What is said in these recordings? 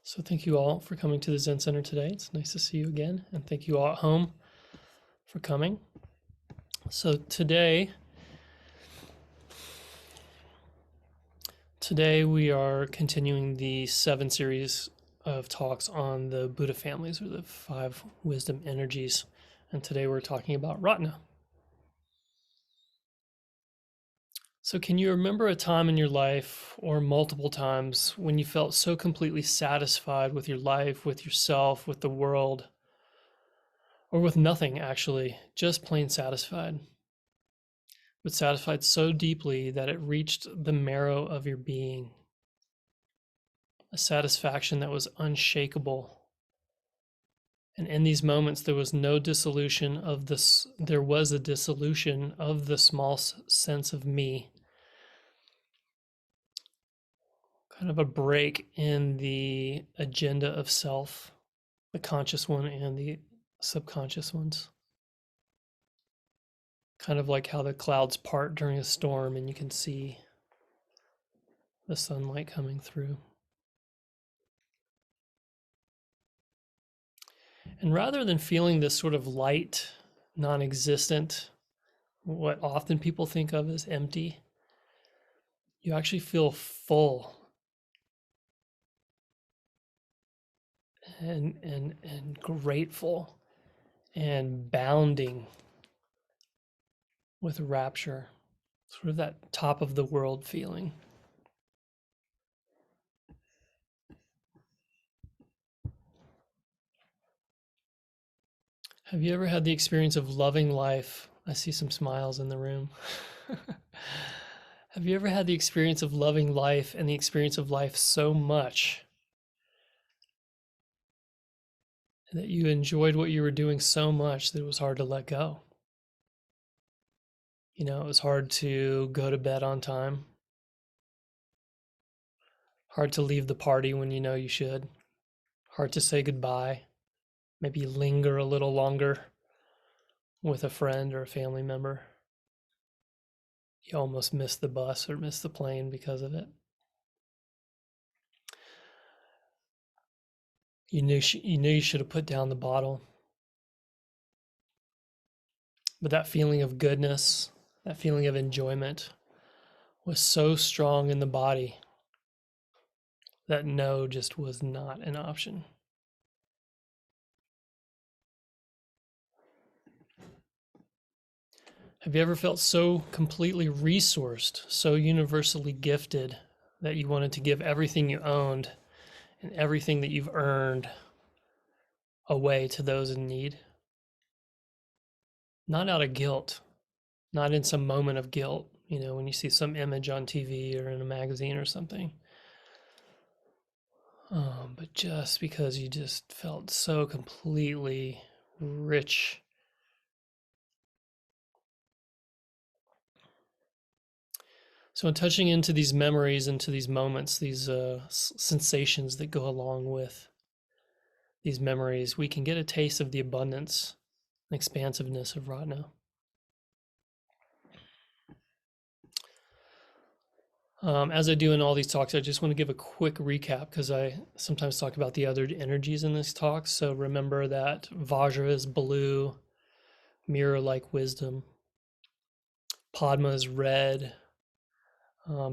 So thank you all for coming to the Zen Center today. It's nice to see you again, and thank you all at home for coming. So today we are continuing the 7 series of talks on the Buddha families, or the 5 wisdom energies, and today we're talking about Ratna. So can you remember a time in your life, or multiple times, when you felt so completely satisfied with your life, with yourself, with the world, or with nothing actually, just plain satisfied, but satisfied so deeply that it reached the marrow of your being, a satisfaction that was unshakable? And in these moments, there was no dissolution of this, there was a dissolution of the small sense of me, kind of a break in the agenda of self, the conscious one and the subconscious ones. Kind of like how the clouds part during a storm and you can see the sunlight coming through. And rather than feeling this sort of light, non-existent, what often people think of as empty, you actually feel full and grateful and bounding with rapture, sort of that top of the world feeling. Have you ever had the experience of loving life? I see some smiles in the room. Have you ever had the experience of loving life and the experience of life so much that you enjoyed what you were doing so much that it was hard to let go? You know, it was hard to go to bed on time, hard to leave the party when you know you should, hard to say goodbye, maybe linger a little longer with a friend or a family member. You almost miss the bus or miss the plane because of it. You knew you should have put down the bottle. But that feeling of goodness, that feeling of enjoyment was so strong in the body that no just was not an option. Have you ever felt so completely resourced, so universally gifted, that you wanted to give everything you owned and everything that you've earned away to those in need? Not out of guilt, not in some moment of guilt, you know, when you see some image on TV or in a magazine or something, but just because you just felt so completely rich. So in touching into these memories, into these moments, these sensations that go along with these memories, we can get a taste of the abundance and expansiveness of Ratna. As I do in all these talks, I just want to give a quick recap because I sometimes talk about the other energies in these talks. So remember that Vajra is blue, mirror-like wisdom. Padma is red,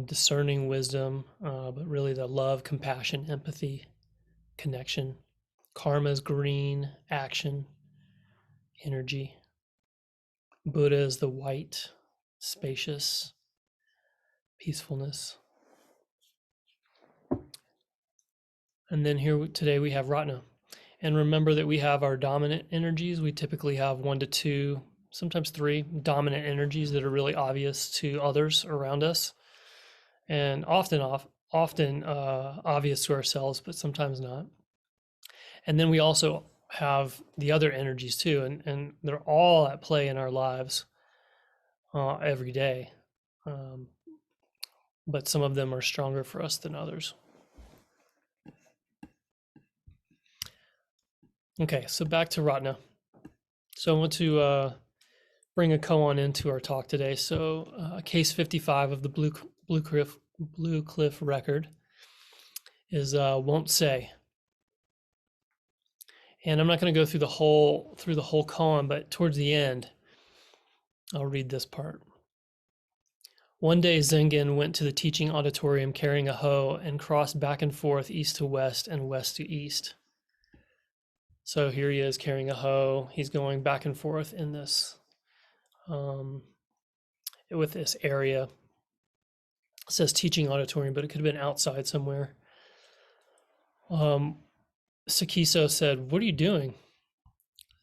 discerning wisdom, but really the love, compassion, empathy, connection. Karma is green, action, energy. Buddha is the white, spacious, peacefulness. And then here today we have Ratna. And remember that we have our dominant energies. We typically have 1 to 2, sometimes 3 dominant energies that are really obvious to others around us, and often obvious to ourselves, but sometimes not. And then we also have the other energies too, and they're all at play in our lives every day. But some of them are stronger for us than others. Okay, so back to Ratna. So I want to bring a koan into our talk today. So case 55 of the Blue Cliff record is won't say. And I'm not going to go through the whole koan, but towards the end, I'll read this part. One day, Zengen went to the teaching auditorium carrying a hoe and crossed back and forth east to west and west to east. So here he is carrying a hoe. He's going back and forth in this, with this area. It says teaching auditorium, but it could have been outside somewhere. Sakiso said, "What are you doing?"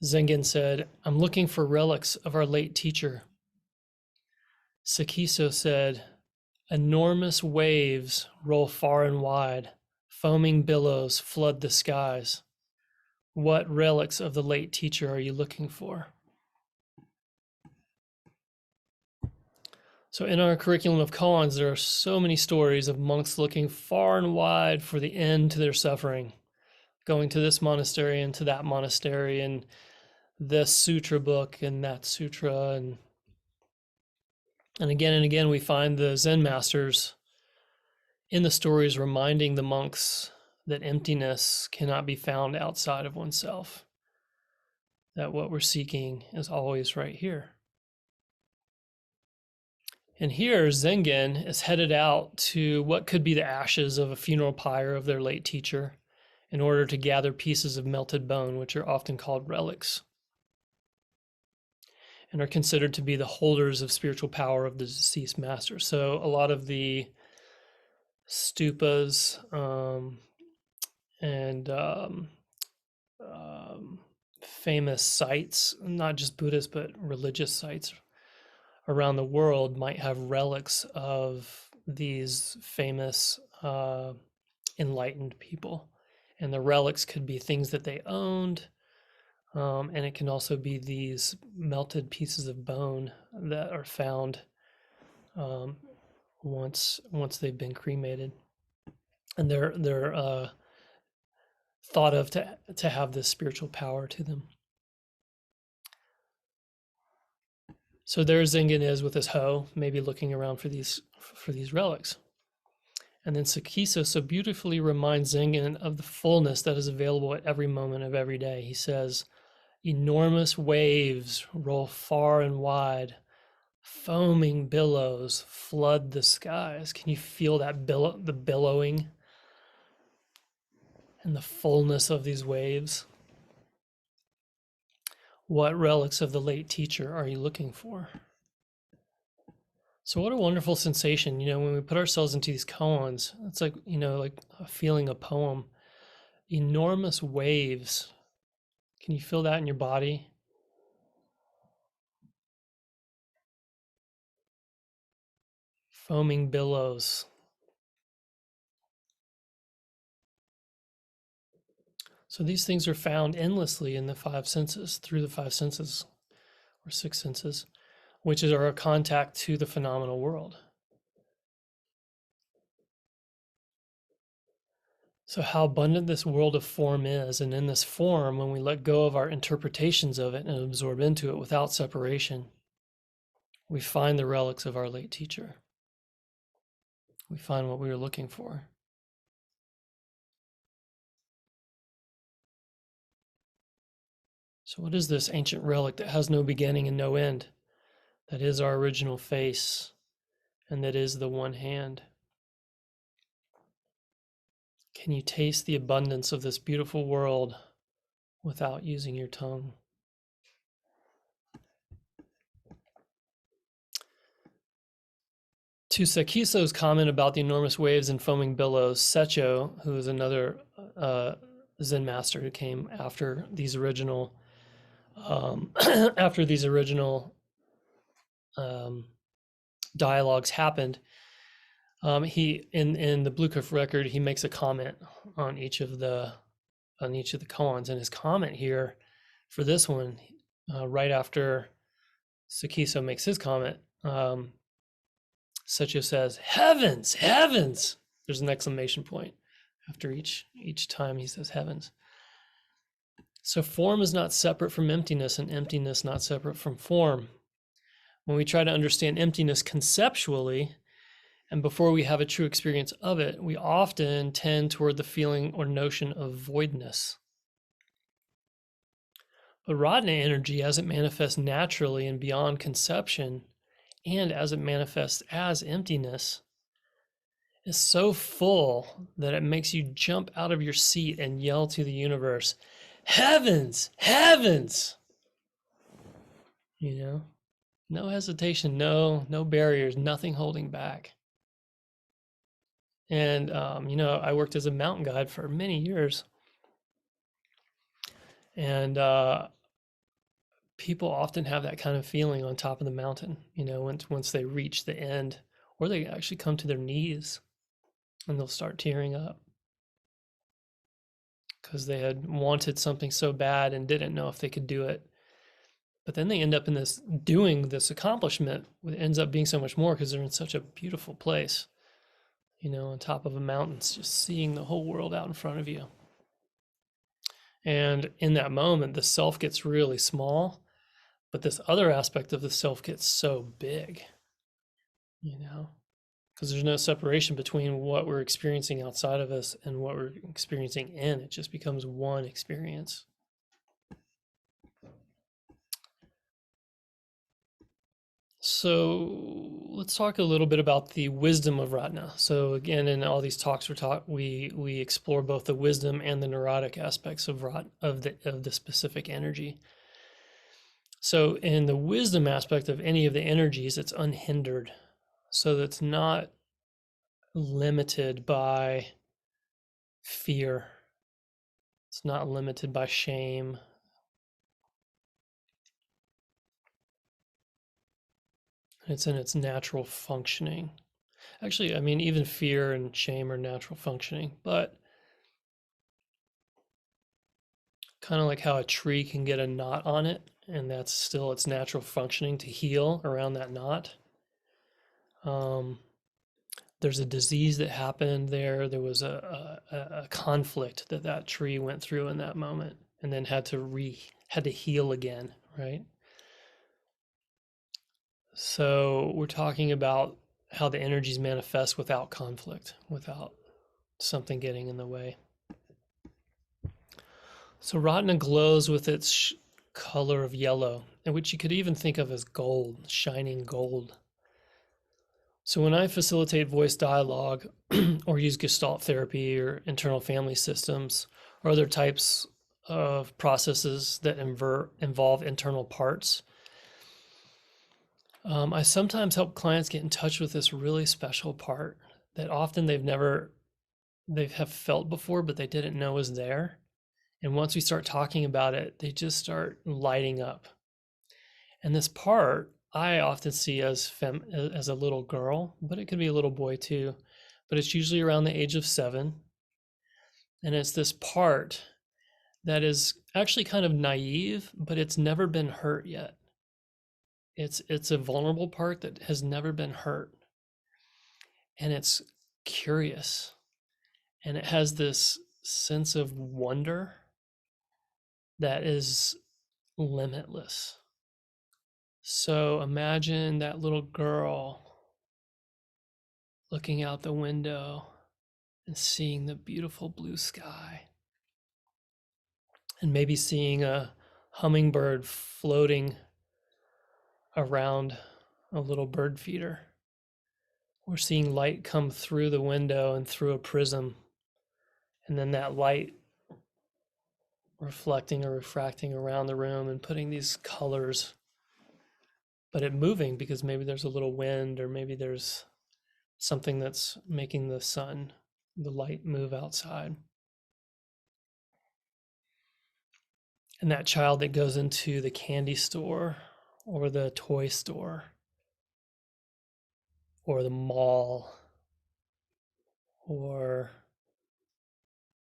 Zengen said, "I'm looking for relics of our late teacher." Sakiso said, "Enormous waves roll far and wide. Foaming billows flood the skies. What relics of the late teacher are you looking for?" So in our curriculum of koans, there are so many stories of monks looking far and wide for the end to their suffering, going to this monastery and to that monastery and this sutra book and that sutra. And again, we find the Zen masters in the stories reminding the monks that emptiness cannot be found outside of oneself, that what we're seeking is always right here. And here, Zengen is headed out to what could be the ashes of a funeral pyre of their late teacher in order to gather pieces of melted bone, which are often called relics, and are considered to be the holders of spiritual power of the deceased master. So a lot of the stupas and famous sites, not just Buddhist, but religious sites around the world might have relics of these famous enlightened people. And the relics could be things that they owned, and it can also be these melted pieces of bone that are found once they've been cremated. And they're thought of to have this spiritual power to them. So there Zengen is with his hoe, maybe looking around for these relics. And then Sakiso so beautifully reminds Zengen of the fullness that is available at every moment of every day. He says, "Enormous waves roll far and wide. Foaming billows flood the skies." Can you feel that the billowing and the fullness of these waves? What relics of the late teacher are you looking for? So what a wonderful sensation, when we put ourselves into these koans. It's like, like feeling a poem. Enormous waves. Can you feel that in your body? Foaming billows. So these things are found endlessly in the five senses, through the five senses, or six senses, which is our contact to the phenomenal world. So how abundant this world of form is, and in this form, when we let go of our interpretations of it and absorb into it without separation, we find the relics of our late teacher. We find what we were looking for. So what is this ancient relic that has no beginning and no end? That is our original face, and that is the one hand. Can you taste the abundance of this beautiful world without using your tongue? To Sakiso's comment about the enormous waves and foaming billows, Secho, who is another Zen master who came after these original dialogues happened, he in the Blue Cliff record, he makes a comment on each of the koans, and his comment here for this one, right after Sakiso makes his comment, Secho says, "Heavens, heavens!" There's an exclamation point after each time he says heavens. So form is not separate from emptiness, and emptiness not separate from form. When we try to understand emptiness conceptually, and before we have a true experience of it, we often tend toward the feeling or notion of voidness. But Ratna energy, as it manifests naturally and beyond conception, and as it manifests as emptiness, is so full that it makes you jump out of your seat and yell to the universe, "Heavens, heavens!" You know, no hesitation, no barriers, nothing holding back. And I worked as a mountain guide for many years, and people often have that kind of feeling on top of the mountain. Once they reach the end, or they actually come to their knees, and they'll start tearing up because they had wanted something so bad and didn't know if they could do it. But then they end up doing this accomplishment. It ends up being so much more because they're in such a beautiful place, on top of a mountain, just seeing the whole world out in front of you. And in that moment, the self gets really small, but this other aspect of the self gets so big, because there's no separation between what we're experiencing outside of us and what we're experiencing in. It just becomes one experience. So let's talk a little bit about the wisdom of Ratna. So again, in all these talks we explore both the wisdom and the neurotic aspects of the specific energy. So in the wisdom aspect of any of the energies, it's unhindered. So that's not limited by fear. It's not limited by shame. It's in its natural functioning. Actually, even fear and shame are natural functioning, but kind of like how a tree can get a knot on it, and that's still its natural functioning to heal around that knot. There's a disease that happened there. There was a conflict that tree went through in that moment, and then had to heal again, right? So we're talking about how the energies manifest without conflict, without something getting in the way. So Ratna glows with its color of yellow, and which you could even think of as gold, shining gold. So when I facilitate voice dialogue or use Gestalt therapy or internal family systems or other types of processes that involve internal parts, I sometimes help clients get in touch with this really special part that often they have felt before, but they didn't know was there. And once we start talking about it, they just start lighting up. And this part I often see as a little girl, but it could be a little boy too. But it's usually around the age of 7. And it's this part that is actually kind of naive, but it's never been hurt yet. It's a vulnerable part that has never been hurt. And it's curious. And it has this sense of wonder that is limitless. So imagine that little girl looking out the window and seeing the beautiful blue sky, and maybe seeing a hummingbird floating around a little bird feeder, or seeing light come through the window and through a prism, and then that light reflecting or refracting around the room and putting these colors, but it moving because maybe there's a little wind, or maybe there's something that's making the light move outside. And that child that goes into the candy store or the toy store or the mall, or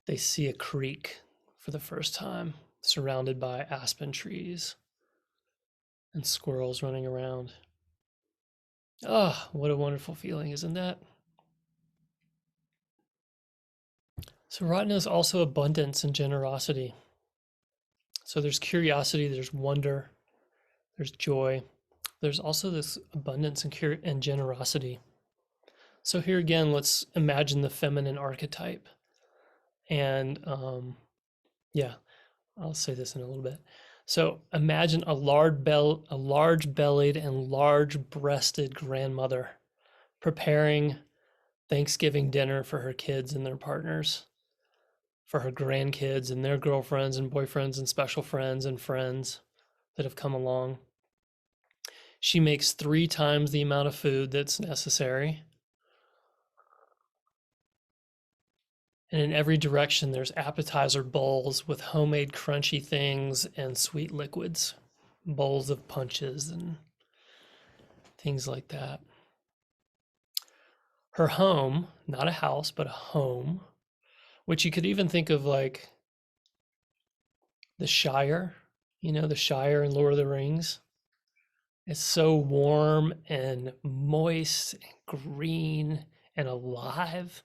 they see a creek for the first time surrounded by aspen trees and squirrels running around. Ah, what a wonderful feeling, isn't that? So Ratna is also abundance and generosity. So there's curiosity, there's wonder, there's joy. There's also this abundance and generosity. So here again, let's imagine the feminine archetype. And I'll say this in a little bit. So imagine a large-bellied and large-breasted grandmother preparing Thanksgiving dinner for her kids and their partners, for her grandkids and their girlfriends and boyfriends and special friends and friends that have come along. She makes 3 times the amount of food that's necessary. And in every direction, there's appetizer bowls with homemade crunchy things and sweet liquids, bowls of punches and things like that. Her home, not a house, but a home, which you could even think of like the Shire, the Shire in Lord of the Rings. It's so warm and moist and green and alive.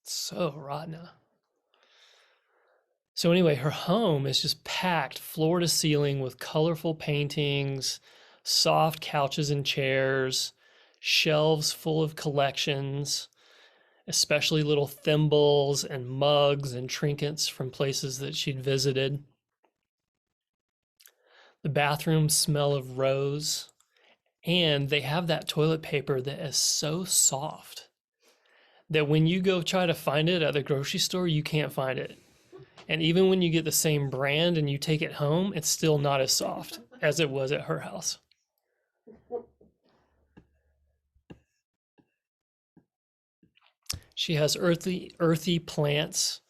So Ratna. So anyway, her home is just packed floor to ceiling with colorful paintings, soft couches and chairs, shelves full of collections, especially little thimbles and mugs and trinkets from places that she'd visited. The bathrooms smell of rose, and they have that toilet paper that is so soft that when you go try to find it at the grocery store, you can't find it. And even when you get the same brand and you take it home, it's still not as soft as it was at her house. She has earthy plants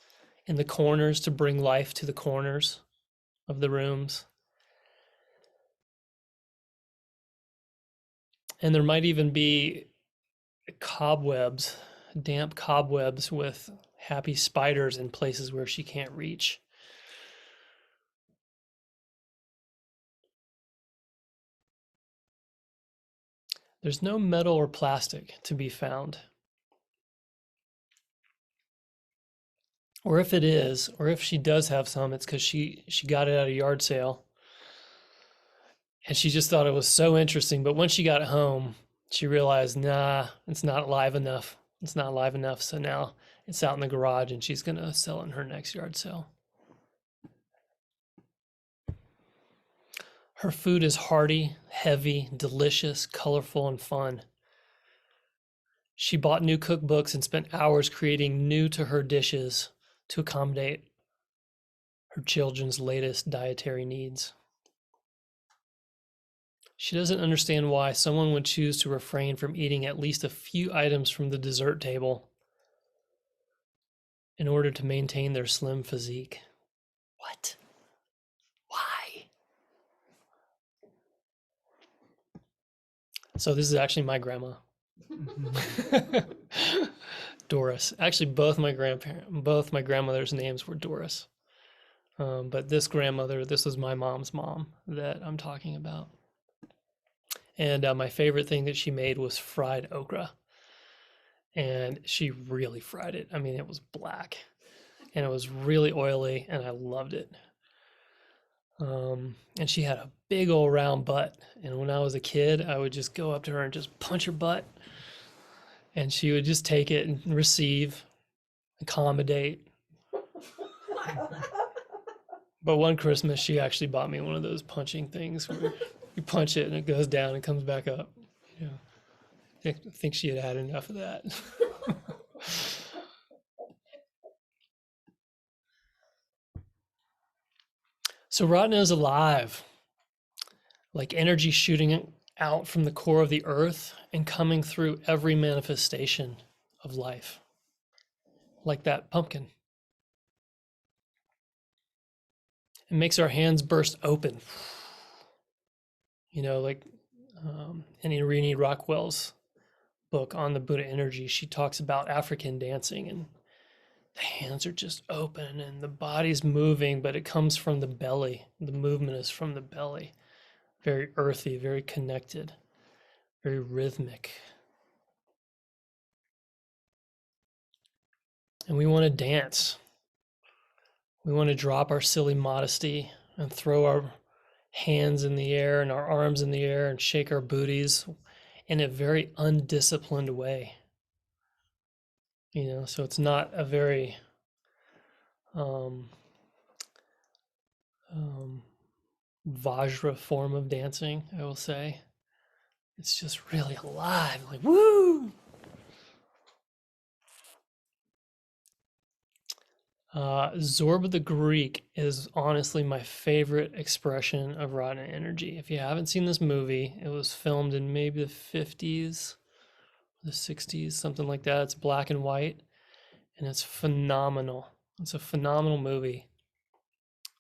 in the corners to bring life to the corners of the rooms. And there might even be cobwebs, damp cobwebs with happy spiders in places where she can't reach. There's no metal or plastic to be found. Or if it is, or if she does have some, it's because she got it at a yard sale. And she just thought it was so interesting. But once she got it home, she realized, nah, it's not live enough. It's not live enough. So now it's out in the garage and she's going to sell it in her next yard sale. Her food is hearty, heavy, delicious, colorful, and fun. She bought new cookbooks and spent hours creating new to her dishes to accommodate her children's latest dietary needs. She doesn't understand why someone would choose to refrain from eating at least a few items from the dessert table in order to maintain their slim physique. What? Why? So this is actually my grandma. Doris. Actually, both my grandmother's names were Doris. But this grandmother, this was my mom's mom that I'm talking about. And my favorite thing that she made was fried okra. And she really fried it. I mean, it was black and it was really oily and I loved it. And she had a big old round butt. And when I was a kid, I would just go up to her and just punch her butt. And she would just take it and receive, accommodate. But one Christmas, she actually bought me one of those punching things where you punch it and it goes down and comes back up. I think she had had enough of that. So Ratna is alive, like energy shooting out from the core of the earth and coming through every manifestation of life, like that pumpkin. It makes our hands burst open, like in Irene Rockwell's book on the Buddha energy, she talks about African dancing and the hands are just open and the body's moving, but it comes from the belly. The movement is from the belly. Very earthy, very connected, very rhythmic. And we want to dance. We want to drop our silly modesty and throw our hands in the air and our arms in the air and shake our booties in a very undisciplined way. So it's not a very Vajra form of dancing, I will say. It's just really alive, like woo! Zorb the Greek is honestly my favorite expression of Ratna energy. If you haven't seen this movie, it was filmed in maybe the 50s, the 60s, something like that. It's black and white, and it's phenomenal. It's a phenomenal movie.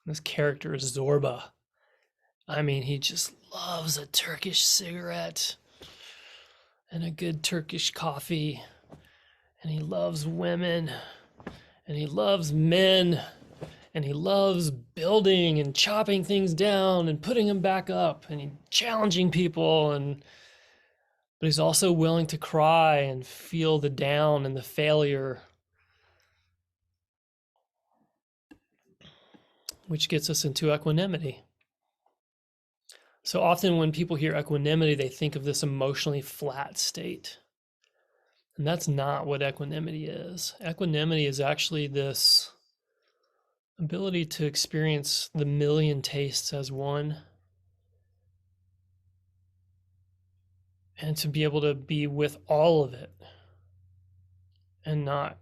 This character is Zorba. I mean, he just loves a Turkish cigarette and a good Turkish coffee, and he loves women, and he loves men, and he loves building and chopping things down and putting them back up, and he's challenging people, but he's also willing to cry and feel the down and the failure, which gets us into equanimity. So often when people hear equanimity, they think of this emotionally flat state. And that's not what equanimity is. Equanimity is actually this ability to experience the million tastes as one, and to be able to be with all of it and not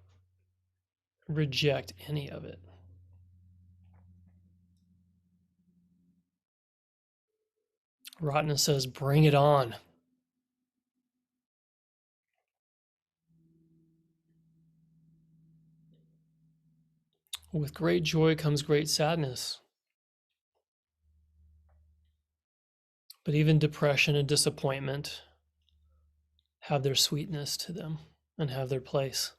reject any of it. Ratna says, bring it on. With great joy comes great sadness. But even depression and disappointment have their sweetness to them and have their place.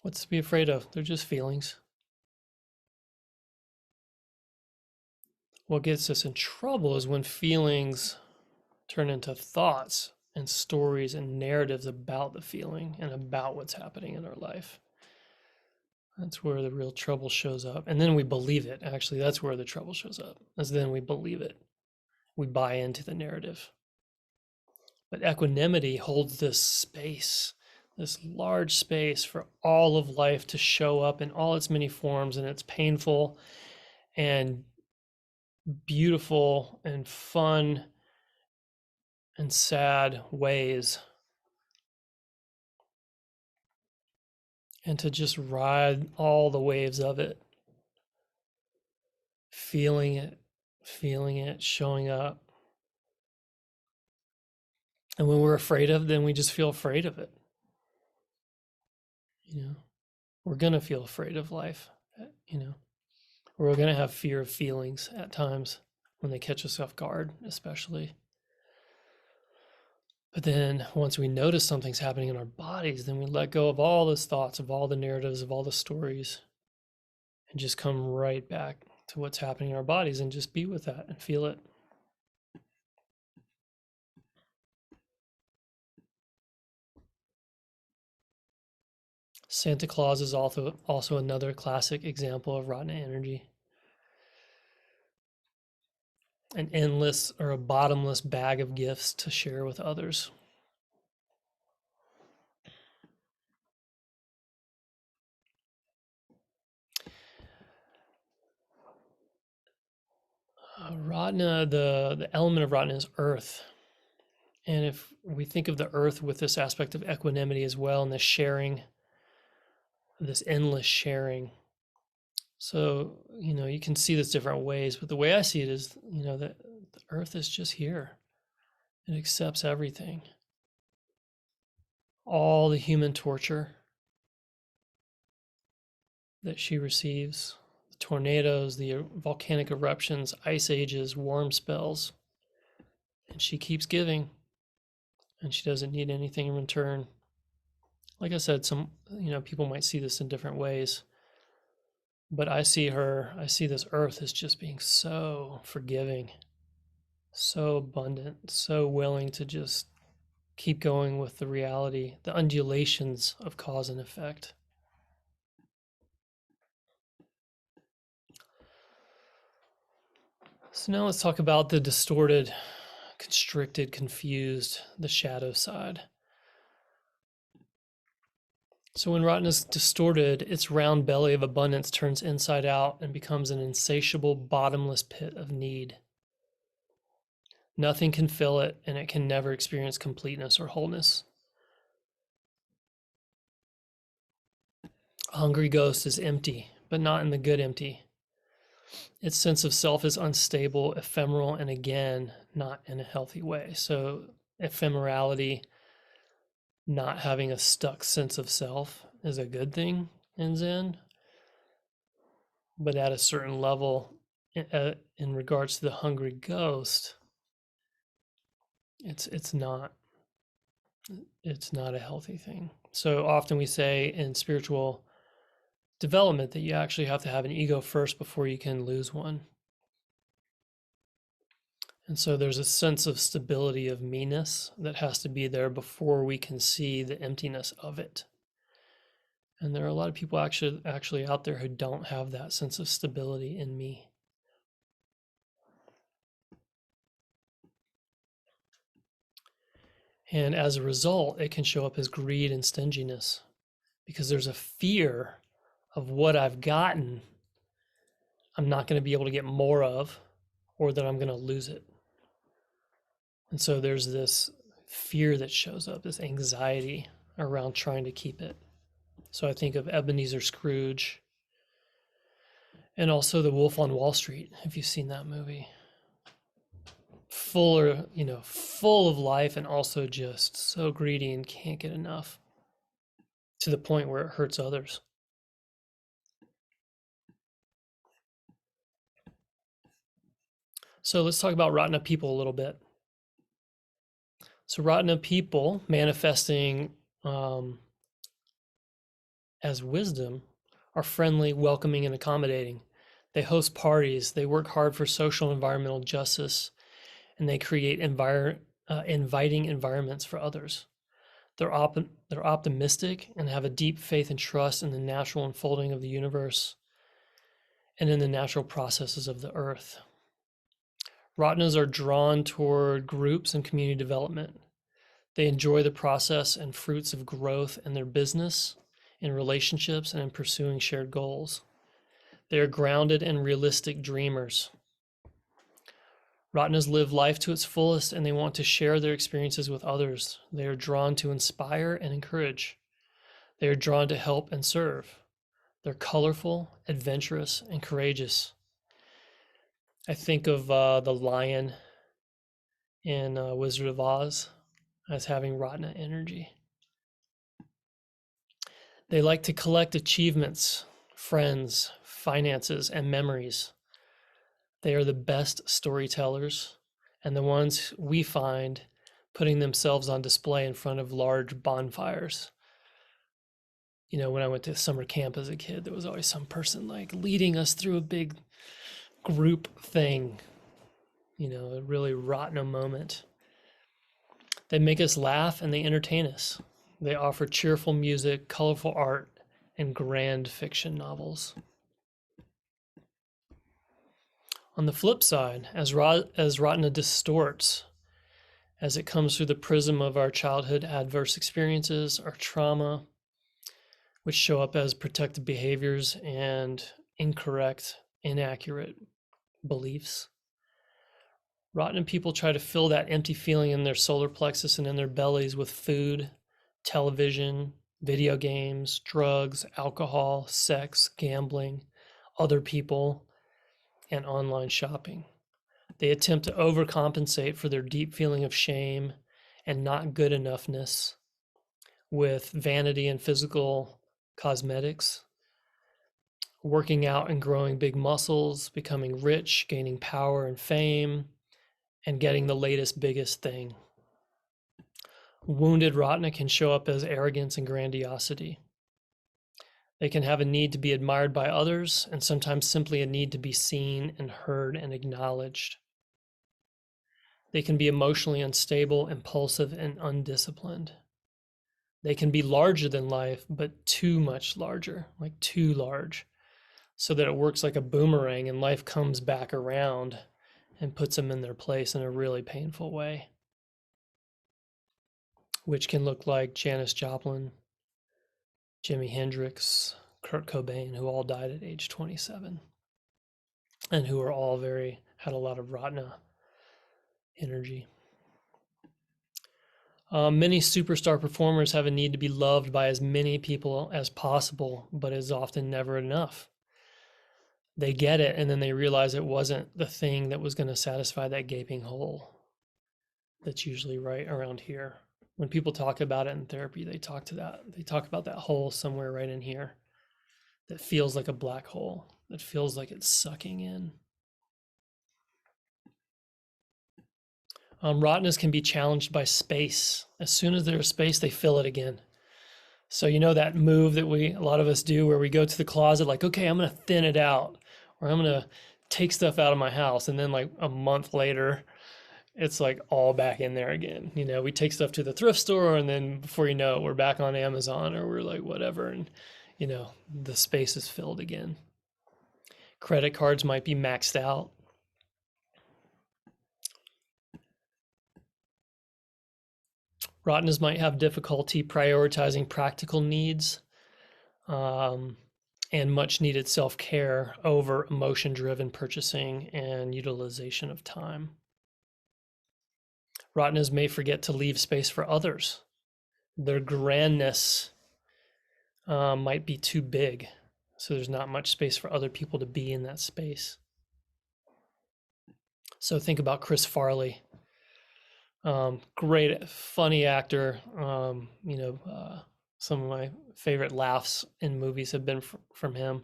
What's to be afraid of? They're just feelings. What gets us in trouble is when feelings turn into thoughts and stories and narratives about the feeling and about what's happening in our life. That's where the real trouble shows up. And then we believe it. Actually, that's where the trouble shows up. As then we believe it. We buy into the narrative. But equanimity holds this space, this large space for all of life to show up in all its many forms, and its painful and beautiful and fun and sad ways. And to just ride all the waves of it, feeling it, showing up. And when we're afraid of it, then we just feel afraid of it. You know, we're going to feel afraid of life, you know. We're going to have fear of feelings at times when they catch us off guard, especially. But then once we notice something's happening in our bodies, then we let go of all those thoughts, of all the narratives, of all the stories, and just come right back to what's happening in our bodies and just be with that and feel it. Santa Claus is also another classic example of Ratna energy. An endless or a bottomless bag of gifts to share with others. Ratna, the element of Ratna is earth. And if we think of the earth with this aspect of equanimity as well, and the sharing, this endless sharing. So, you know, you can see this different ways, but the way I see it is, you know, that the earth is just here. It accepts everything. All the human torture that she receives, the tornadoes, the volcanic eruptions, ice ages, warm spells. And she keeps giving, and she doesn't need anything in return. Like I said, some, you know, people might see this in different ways. But I see this earth as just being so forgiving, so abundant, so willing to just keep going with the reality, the undulations of cause and effect. So now let's talk about the distorted, constricted, confused, the shadow side. So when Ratna is distorted, its round belly of abundance turns inside out and becomes an insatiable, bottomless pit of need. Nothing can fill it, and it can never experience completeness or wholeness. A hungry ghost is empty, but not in the good empty. Its sense of self is unstable, ephemeral, and again, not in a healthy way. So ephemerality, not having a stuck sense of self, is a good thing in Zen. But at a certain level, in regards to the hungry ghost, it's not a healthy thing. So often we say in spiritual development that you actually have to have an ego first before you can lose one. And so there's a sense of stability of me-ness that has to be there before we can see the emptiness of it. And there are a lot of people actually out there who don't have that sense of stability in me. And as a result, it can show up as greed and stinginess because there's a fear of what I've gotten, I'm not going to be able to get more of, or that I'm going to lose it. And so there's this fear that shows up, this anxiety around trying to keep it. So I think of Ebenezer Scrooge and also The Wolf on Wall Street, if you've seen that movie. Full of life and also just so greedy and can't get enough to the point where it hurts others. So let's talk about Ratna people a little bit. So Ratna people manifesting as wisdom are friendly, welcoming, and accommodating. They host parties, they work hard for social and environmental justice, and they create inviting environments for others. They're optimistic and have a deep faith and trust in the natural unfolding of the universe and in the natural processes of the earth. Ratnas are drawn toward groups and community development. They enjoy the process and fruits of growth in their business, in relationships, and in pursuing shared goals. They are grounded and realistic dreamers. Ratnas live life to its fullest and they want to share their experiences with others. They are drawn to inspire and encourage. They are drawn to help and serve. They're colorful, adventurous, and courageous. I think of the lion in Wizard of Oz as having Ratna energy. They like to collect achievements, friends, finances, and memories. They are the best storytellers and the ones we find putting themselves on display in front of large bonfires. You know, when I went to summer camp as a kid, there was always some person like leading us through a big group thing, you know, a really Ratna moment. They make us laugh and they entertain us. They offer cheerful music, colorful art, and grand fiction novels. On the flip side, as Ratna distorts, as it comes through the prism of our childhood adverse experiences, our trauma, which show up as protective behaviors and incorrect, inaccurate beliefs. Ratna people try to fill that empty feeling in their solar plexus and in their bellies with food, television, video games, drugs, alcohol, sex, gambling, other people, and online shopping. They attempt to overcompensate for their deep feeling of shame and not good enoughness with vanity and physical cosmetics, working out and growing big muscles, becoming rich, gaining power and fame, and getting the latest, biggest thing. Wounded Ratna can show up as arrogance and grandiosity. They can have a need to be admired by others and sometimes simply a need to be seen and heard and acknowledged. They can be emotionally unstable, impulsive, and undisciplined. They can be larger than life, but too much larger, like too large, so that it works like a boomerang and life comes back around and puts them in their place in a really painful way, which can look like Janis Joplin, Jimi Hendrix, Kurt Cobain, who all died at age 27 and who are all had a lot of Ratna energy. Many superstar performers have a need to be loved by as many people as possible, but is often never enough. They get it, and then they realize it wasn't the thing that was going to satisfy that gaping hole that's usually right around here. When people talk about it in therapy, they talk about that hole somewhere right in here that feels like a black hole, that feels like it's sucking in. Ratnas can be challenged by space. As soon as there's space, they fill it again. So you know that move that a lot of us do where we go to the closet like, okay, I'm going to thin it out, or I'm going to take stuff out of my house. And then like a month later, it's like all back in there again. You know, we take stuff to the thrift store and then before you know it, we're back on Amazon or we're like whatever. And, you know, the space is filled again. Credit cards might be maxed out. Ratnas might have difficulty prioritizing practical needs and much needed self-care over emotion-driven purchasing and utilization of time. Ratnas may forget to leave space for others. Their grandness might be too big, so there's not much space for other people to be in that space. So think about Chris Farley. Great, funny actor. Some of my favorite laughs in movies have been from him,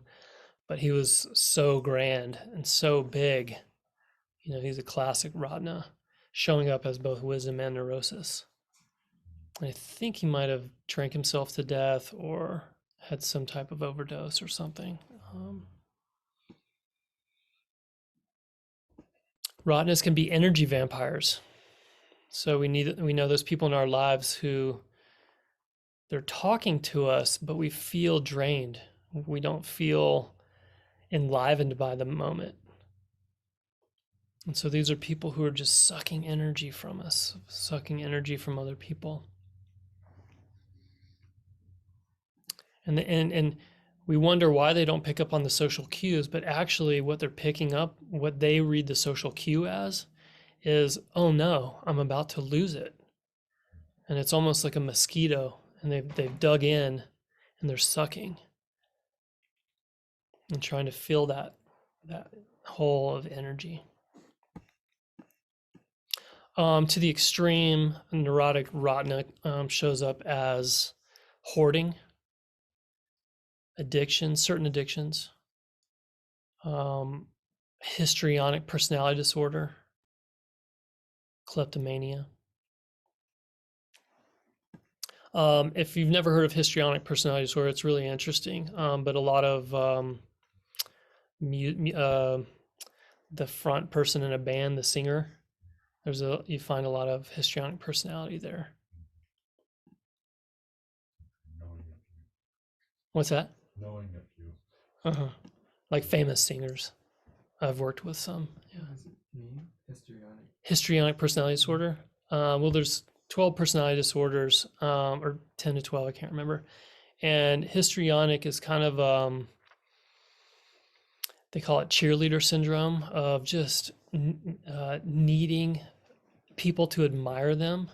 but he was so grand and so big. You know, he's a classic Ratna, showing up as both wisdom and neurosis. And I think he might have drank himself to death or had some type of overdose or something. Ratnas can be energy vampires. So we know those people in our lives who they're talking to us, but we feel drained. We don't feel enlivened by the moment. And so these are people who are just sucking energy from us, sucking energy from other people. And we wonder why they don't pick up on the social cues, but actually what they're picking up, what they read the social cue as is, oh no, I'm about to lose it. And it's almost like a mosquito, and they've dug in and they're sucking and trying to fill that hole of energy. To the extreme, neurotic Ratna shows up as hoarding, addiction, certain addictions, histrionic personality disorder, kleptomania. If you've never heard of histrionic personality disorder, it's really interesting. But a lot of the front person in a band, the singer, you find a lot of histrionic personality there. What's that? Knowing a few. Like famous singers. I've worked with some. Yeah. What does it mean? Histrionic. Histrionic personality disorder. Well, there's 12 personality disorders, or 10 to 12, I can't remember. And histrionic is kind of, they call it cheerleader syndrome, of just needing people to admire them,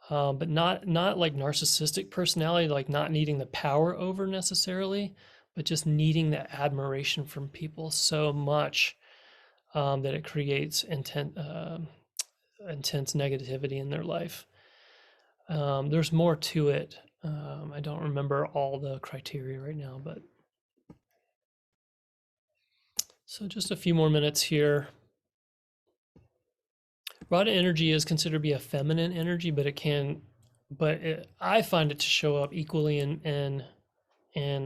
but not like narcissistic personality, like not needing the power over necessarily, but just needing that admiration from people so much that it creates intense negativity in their life. There's more to it. I don't remember all the criteria right now, but so just a few more minutes here. Ratna energy is considered to be a feminine energy, but I find it to show up equally in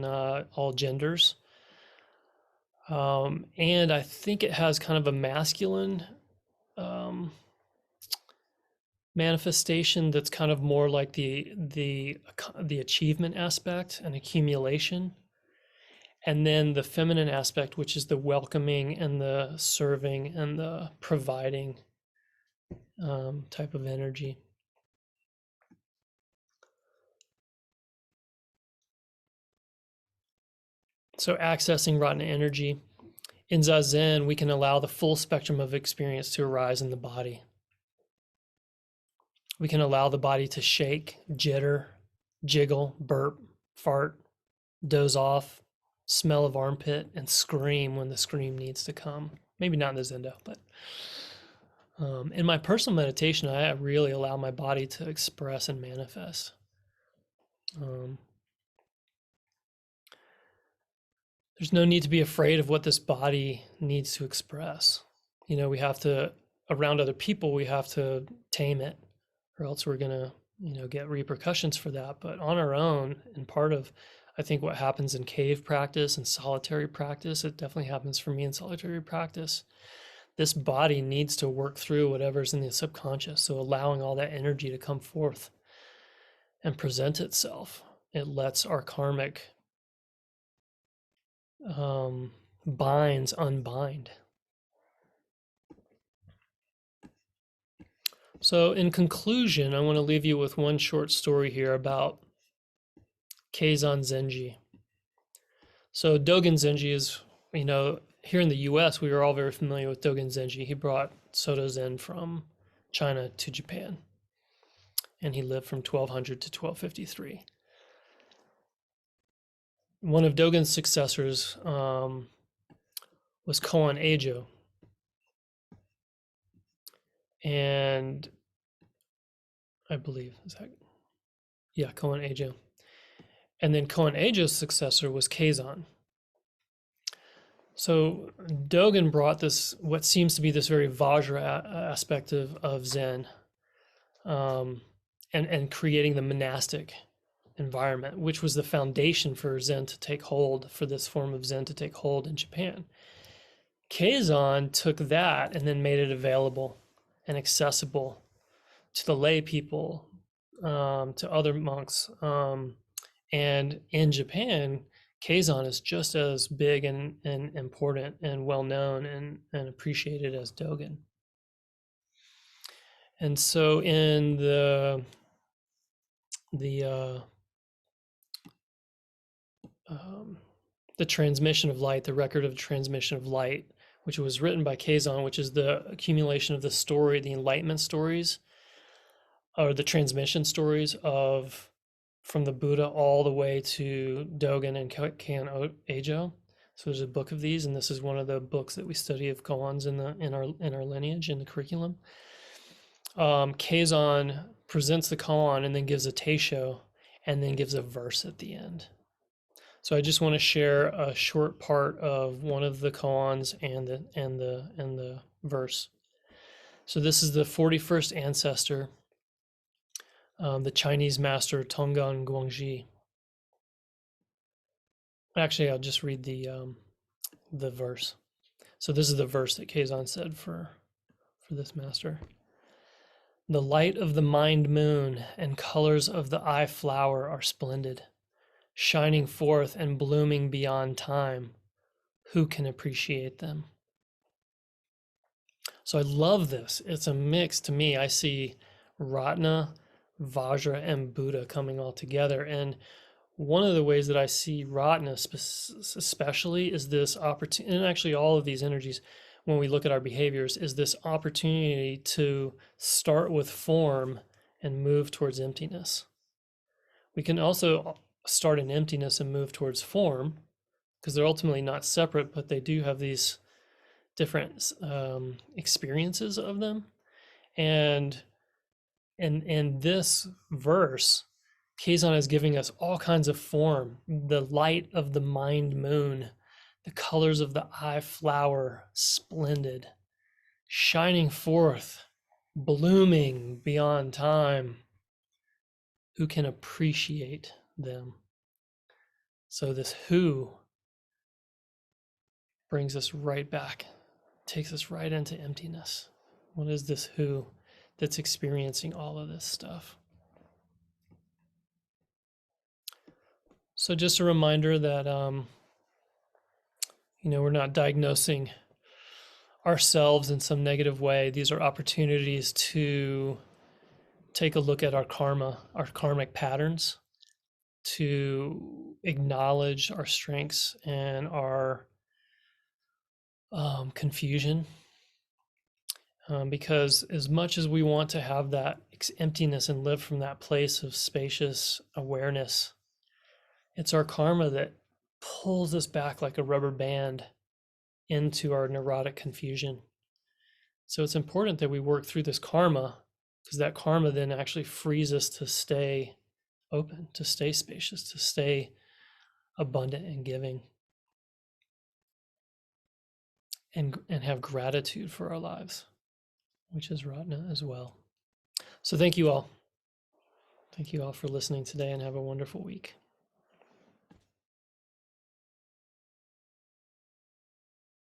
all genders. And I think it has kind of a masculine manifestation that's kind of more like the achievement aspect and accumulation. And then the feminine aspect, which is the welcoming and the serving and the providing type of energy. So accessing Ratna energy. In Zazen, we can allow the full spectrum of experience to arise in the body. We can allow the body to shake, jitter, jiggle, burp, fart, doze off, smell of armpit, and scream when the scream needs to come. Maybe not in the Zendo, but in my personal meditation, I really allow my body to express and manifest. There's no need to be afraid of what this body needs to express. You know, we have to, around other people, we have to tame it, or else we're going to, you know, get repercussions for that. But on our own, and part of, I think, what happens in cave practice and solitary practice, it definitely happens for me in solitary practice. This body needs to work through whatever's in the subconscious. So allowing all that energy to come forth and present itself, it lets our karmic binds unbind. So in conclusion, I want to leave you with one short story here about Keizan Zenji. So Dogen Zenji is, you know, here in the US, we are all very familiar with Dogen Zenji. He brought Soto Zen from China to Japan, and he lived from 1200 to 1253. One of Dogen's successors was Koan Ejo. And I believe, is that, yeah, Koan Ejo. And then Koan Ejo's successor was Keizan. So Dogen brought this, what seems to be this very Vajra aspect of Zen, and creating the monastic environment, which was the foundation for Zen to take hold, for this form of Zen to take hold in Japan. Keizan took that and then made it available and accessible to the lay people, to other monks. And in Japan, Keizan is just as big and important and well known and appreciated as Dogen. And so in the transmission of light, the record of transmission of light, which was written by Keizan, which is the accumulation of the story, the enlightenment stories, or the transmission stories of from the Buddha all the way to Dogen and Koan Ejo. So there's a book of these, and this is one of the books that we study of koans in our lineage in the curriculum. Keizan presents the koan and then gives a teisho and then gives a verse at the end. So I just want to share a short part of one of the koans and the verse. So this is the 41st ancestor, the Chinese master Tonggan Guangxi. Actually, I'll just read the verse. So this is the verse that Keizan said for this master. The light of the mind moon and colors of the eye flower are splendid, shining forth and blooming beyond time. Who can appreciate them? So I love this. It's a mix to me. I see Ratna, Vajra, and Buddha coming all together. And one of the ways that I see Ratna especially is this opportunity, and actually all of these energies, when we look at our behaviors, is this opportunity to start with form and move towards emptiness. We can also start in emptiness and move towards form, because they're ultimately not separate, but they do have these different experiences of them. And in this verse, Keizan is giving us all kinds of form, the light of the mind moon, the colors of the eye flower, splendid, shining forth, blooming beyond time. Who can appreciate them? So this who brings us right back, takes us right into emptiness. What is this who that's experiencing all of this stuff? So just a reminder that, we're not diagnosing ourselves in some negative way. These are opportunities to take a look at our karma, our karmic patterns, to acknowledge our strengths and our confusion. Because as much as we want to have that emptiness and live from that place of spacious awareness, it's our karma that pulls us back like a rubber band into our neurotic confusion. So it's important that we work through this karma, because that karma then actually frees us to stay open, to stay spacious, to stay abundant and giving, and have gratitude for our lives, which is Ratna as well. So thank you all. Thank you all for listening today, and have a wonderful week.